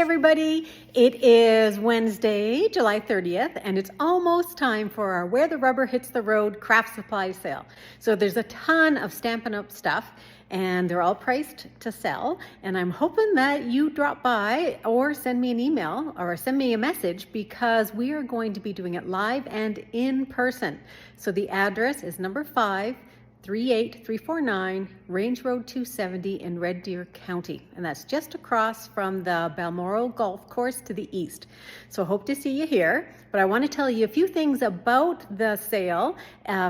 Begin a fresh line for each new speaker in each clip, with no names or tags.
everybody, it is Wednesday, July 30th, and it's almost time for our Where the Rubber Hits the Road craft supply sale. So there's a ton of Stampin' Up! Stuff, and they're all priced to sell, and I'm hoping that you drop by or send me an email or send me a message, because we are going to be doing it live and in person. So the address is number 538-349 Range Road 270 in Red Deer County, and that's just across from the Balmoral Golf Course to the east. So hope to see you here, but I want to tell you a few things about the sale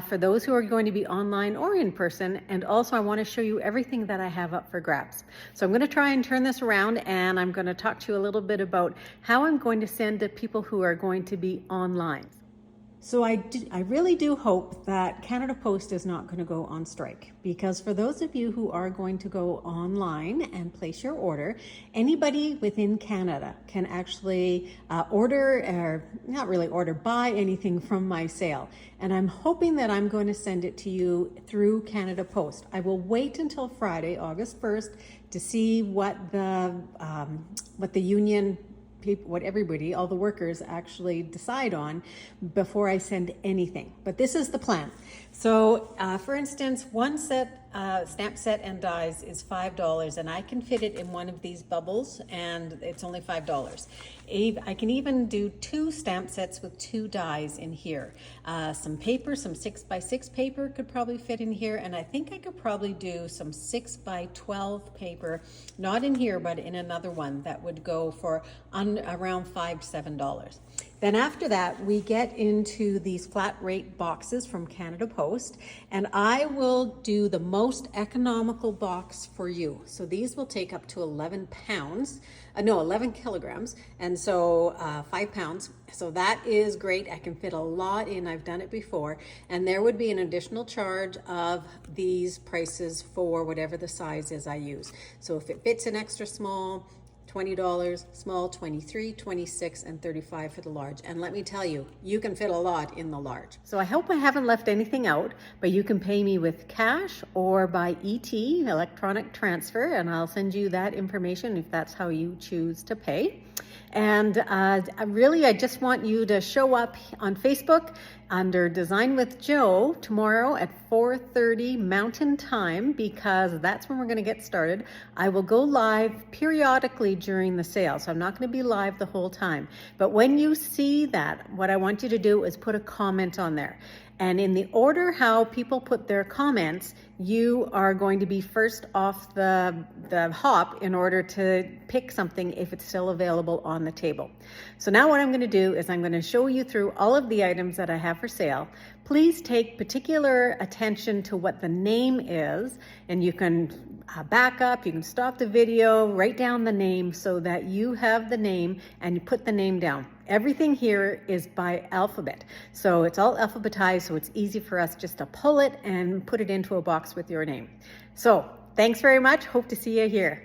for those who are going to be online or in person, and also I want to show you everything that I have up for grabs. So I'm going to try and turn this around, and I'm going to talk to you a little bit about how I'm going to send to people who are going to be online. So I really do hope that Canada Post is not going to go on strike, because for those of you who are going to go online and place your order, anybody within Canada can actually order, or not really order, buy anything from my sale. And I'm hoping that I'm going to send it to you through Canada Post. I will wait until Friday, August 1st, to see what the union people, what everybody, all the workers actually decide on before I send anything. But this is the plan. So for instance, one set, stamp set and dies is $5, and I can fit it in one of these bubbles, and it's only $5. I can even do 2 stamp sets with 2 dies in here. Some paper, some 6x6 paper could probably fit in here, and I think I could probably do some 6x12 paper, not in here, but in another one that would go for around $5 to $7. Then after that, we get into these flat rate boxes from Canada Post, and I will do the most economical box for you. So these will take up to 11 kilograms, and so 5 pounds. So that is great. I can fit a lot in. I've done it before, and there would be an additional charge of these prices for whatever the size is I use. So if it fits an extra small, $20, small $23, $26, and $35 for the large. And let me tell you, you can fit a lot in the large. So I hope I haven't left anything out, but you can pay me with cash or by ET, electronic transfer, and I'll send you that information if that's how you choose to pay. And I just want you to show up on Facebook under Design with Jo tomorrow at 4:30 Mountain Time, because that's when we're going to get started. I will go live periodically during the sale, so I'm not going to be live the whole time. But when you see that, what I want you to do is put a comment on there. And in the order how people put their comments, you are going to be first off the hop in order to pick something if it's still available on the table. So now what I'm going to do is I'm going to show you through all of the items that I have for sale. Please take particular attention to what the name is, and you can back up, you can stop the video, write down the name so that you have the name and you put the name down. Everything here is by alphabet. So it's all alphabetized, so it's easy for us just to pull it and put it into a box with your name. So thanks very much. Hope to see you here.